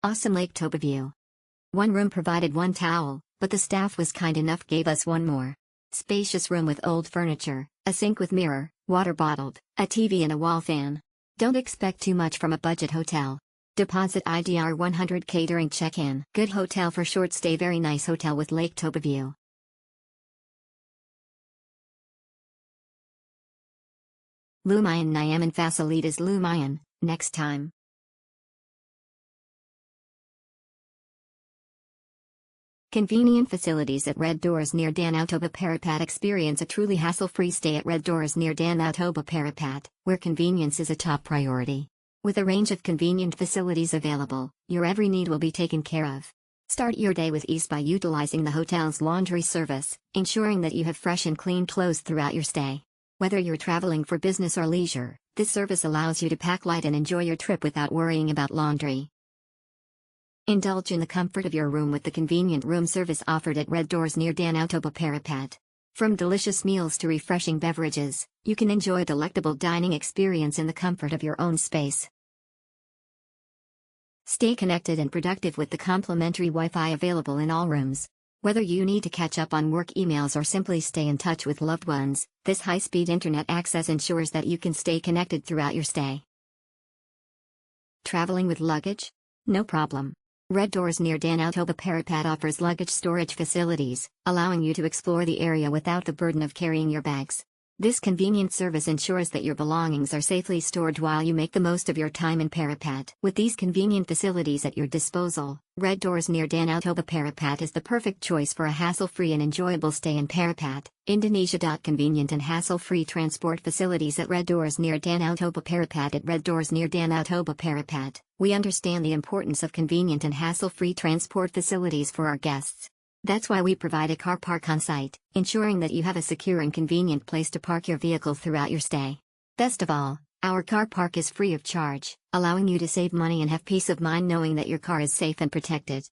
Awesome Lake Toba view. One room provided one towel, but the staff was kind enough gave us one more. Spacious room with old furniture, a sink with mirror, water bottled, a TV and a wall fan. Don't expect too much from a budget hotel. Deposit IDR 100K during check-in. Good hotel for short stay. Very nice hotel with Lake Toba view. Lumayan Nyaman Facilitas Lumayan, next time. Convenient facilities at RedDoorz near Danau Toba Parapat. Experience a truly hassle-free stay at RedDoorz near Danau Toba Parapat, where convenience is a top priority. With a range of convenient facilities available, your every need will be taken care of. Start your day with ease by utilizing the hotel's laundry service, ensuring that you have fresh and clean clothes throughout your stay. Whether you're traveling for business or leisure, this service allows you to pack light and enjoy your trip without worrying about laundry. Indulge in the comfort of your room with the convenient room service offered at RedDoorz near Danau Toba Parapat. From delicious meals to refreshing beverages, you can enjoy a delectable dining experience in the comfort of your own space. Stay connected and productive with the complimentary Wi-Fi available in all rooms. Whether you need to catch up on work emails or simply stay in touch with loved ones, this high-speed internet access ensures that you can stay connected throughout your stay. Traveling with luggage? No problem. RedDoorz near Danau Toba Parapat offers luggage storage facilities, allowing you to explore the area without the burden of carrying your bags. This convenient service ensures that your belongings are safely stored while you make the most of your time in Parapat. With these convenient facilities at your disposal, RedDoorz near Danau Toba Parapat is the perfect choice for a hassle-free and enjoyable stay in Parapat, Indonesia. Convenient and hassle-free transport facilities at RedDoorz near Danau Toba Parapat. At RedDoorz near Danau Toba Parapat, we understand the importance of convenient and hassle-free transport facilities for our guests. That's why we provide a car park on site, ensuring that you have a secure and convenient place to park your vehicle throughout your stay. Best of all, our car park is free of charge, allowing you to save money and have peace of mind knowing that your car is safe and protected.